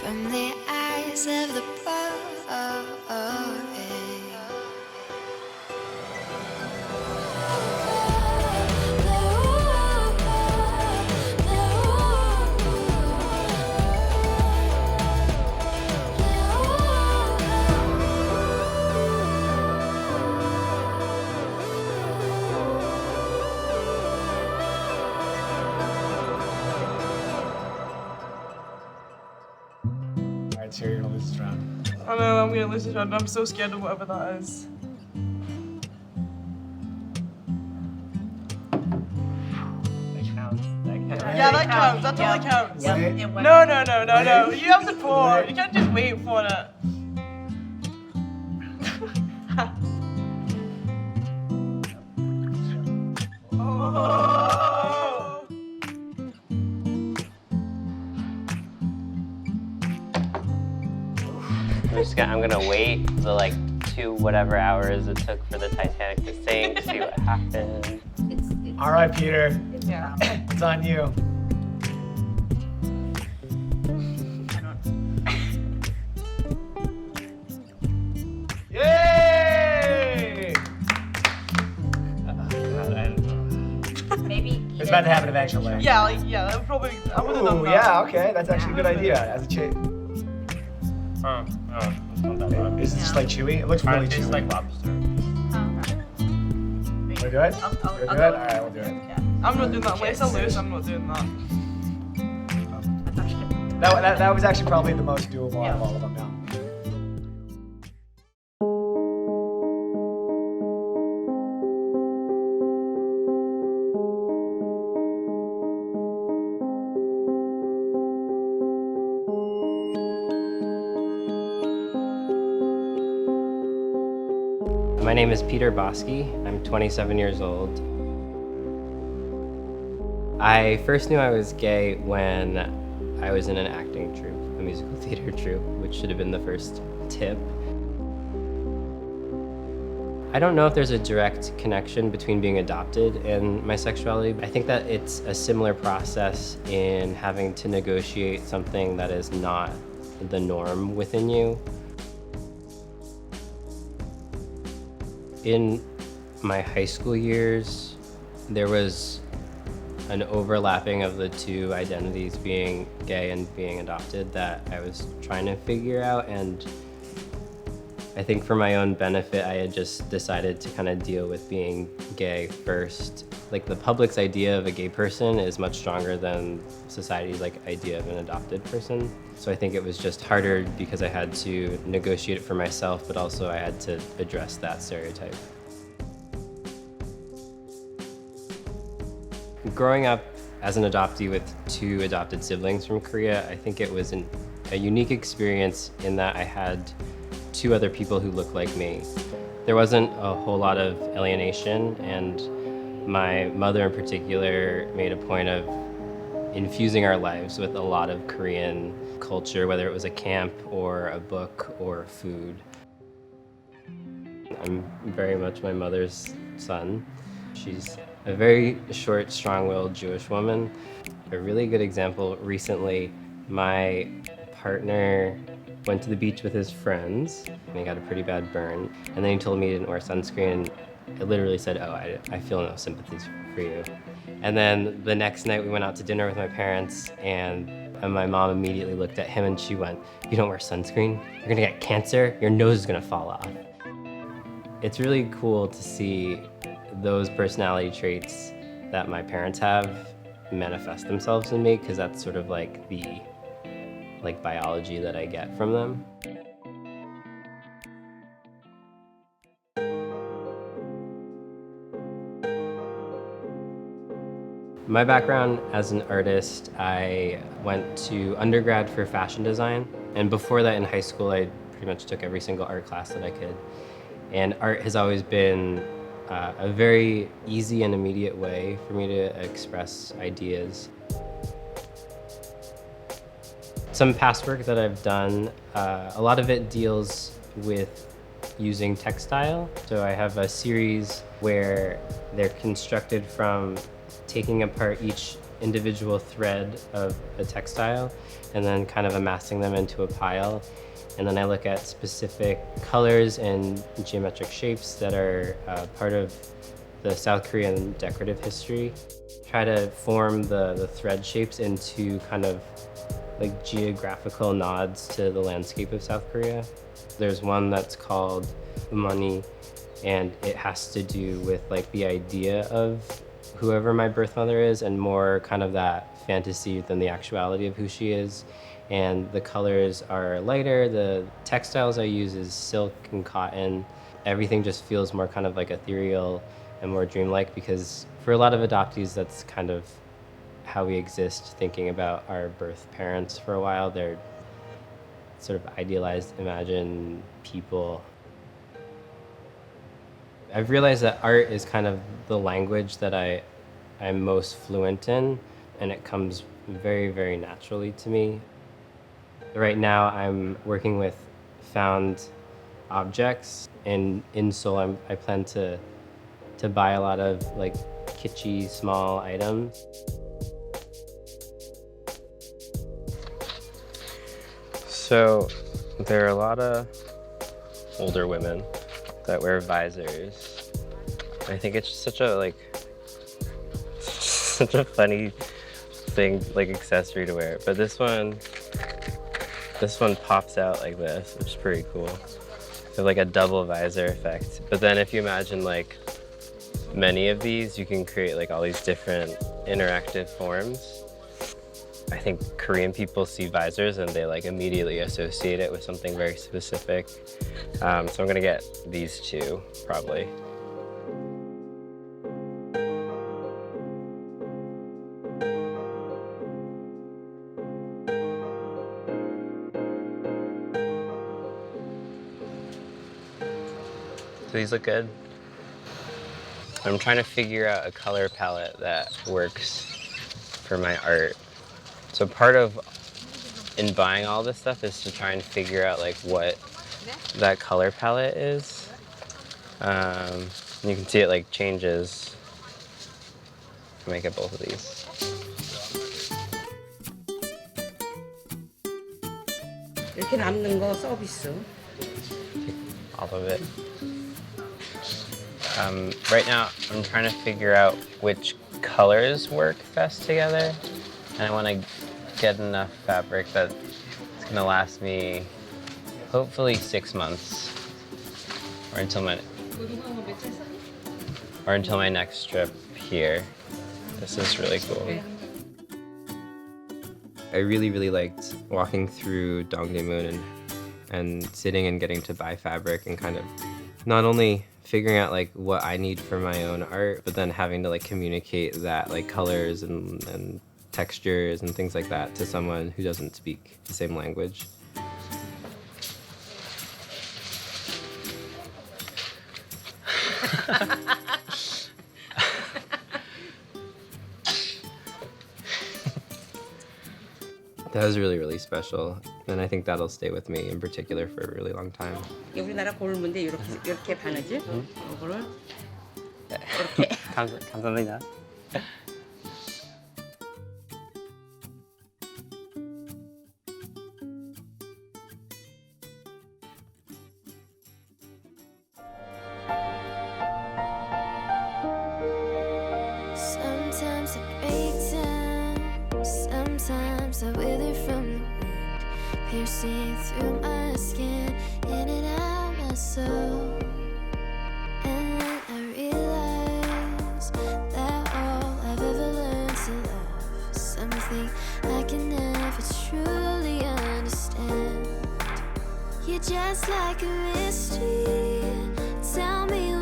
from the eyes of the boy. So you're gonna lose this round. I know, I'm gonna lose this round. I'm so scared of whatever that is. That counts. Yeah, that counts. That totally counts. Yep, Wait. it went. No. You have to pour. You can't just wait for it. Oh. I'm gonna wait the like 2 whatever hours it took for the Titanic to sink, see what happened. All right, Peter. Yeah. It's on you. Yay! Maybe. It's about to happen eventually. Yeah, that would probably. I would have done Ooh, that. yeah, okay. That's actually a good idea. As a chick. Oh, it's not that bad. Is it just like chewy? It looks really It tastes chewy. like lobster. Wanna do it? You're good? All right, we'll do it. I'm not doing that. Unless I lose, I'm not doing that. That was actually probably the most doable out of all of them now. My name is Peter Boskey. I'm 27 years old. I first knew I was gay when I was in an acting troupe, a musical theater troupe, which should have been the first tip. I don't know if there's a direct connection between being adopted and my sexuality. I think that it's a similar process in having to negotiate something that is not the norm within you. In my high school years, there was an overlapping of the two identities, being gay and being adopted, that I was trying to figure out. And I think for my own benefit, I had just decided to kind of deal with being gay first. Like, the public's idea of a gay person is much stronger than society's idea of an adopted person. So I think it was just harder because I had to negotiate it for myself, but also I had to address that stereotype. Growing up as an adoptee with 2 adopted siblings from Korea, I think it was a unique experience in that I had 2 other people who looked like me. There wasn't a whole lot of alienation, and my mother in particular made a point of infusing our lives with a lot of Korean culture, whether it was a camp or a book or food. I'm very much my mother's son. She's a very short, strong-willed Jewish woman. A really good example, recently, my partner went to the beach with his friends, and he got a pretty bad burn. And then he told me he didn't wear sunscreen, and I literally said, oh, I feel no sympathies for you. And then the next night we went out to dinner with my parents, and my mom immediately looked at him and she went, you don't wear sunscreen? You're gonna get cancer? Your nose is gonna fall off. It's really cool to see those personality traits that my parents have manifest themselves in me, because that's sort of like the biology that I get from them. My background as an artist, I went to undergrad for fashion design, and before that in high school I pretty much took every single art class that I could. And art has always been a very easy and immediate way for me to express ideas. Some past work that I've done, a lot of it deals with using textile. So I have a series where they're constructed from taking apart each individual thread of a textile and then kind of amassing them into a pile. And then I look at specific colors and geometric shapes that are part of the South Korean decorative history. Try to form the thread shapes into kind of like geographical nods to the landscape of South Korea. There's one that's called Umani, and it has to do with like the idea of whoever my birth mother is and more kind of that fantasy than the actuality of who she is. And the colors are lighter. The textiles I use is silk and cotton. Everything just feels more kind of like ethereal and more dreamlike, because for a lot of adoptees, that's kind of how we exist, thinking about our birth parents for a while. They're sort of idealized, imagined people. I've realized that art is kind of the language that I'm most fluent in, and it comes very, very naturally to me. Right now, I'm working with found objects, and in Seoul, I plan to buy a lot of like kitschy small items. So there are a lot of older women that wear visors. I think it's such a funny thing, like accessory to wear. But this one pops out like this, which is pretty cool. They have like a double visor effect. But then if you imagine like many of these, you can create like all these different interactive forms. I think Korean people see visors and they like immediately associate it with something very specific. So I'm gonna get these two, probably. Do these look good? I'm trying to figure out a color palette that works for my art. So part of in buying all this stuff is to try and figure out like what that color palette is. And you can see it like changes. I might get both of these. 이렇게 남는 거 서비스. All of it. Right now, I'm trying to figure out which colors work best together. And I want to get enough fabric that it's going to last me hopefully 6 months or until my next trip here. This is really cool. I really, really liked walking through Dongdaemun and sitting and getting to buy fabric and kind of not only figuring out like what I need for my own art, but then having to like communicate that like colors and textures and things like that to someone who doesn't speak the same language. That was really, really special. And I think that'll stay with me in particular for a really long time. 우리나라 골문데 이렇게 바느질. 이거를 이렇게. 감사합니다. Sometimes I break down, sometimes I wither from the wind, piercing through my skin, in and out my soul. And then I realize that all I've ever learned to love is something I can never truly understand. You're just like a mystery. Tell me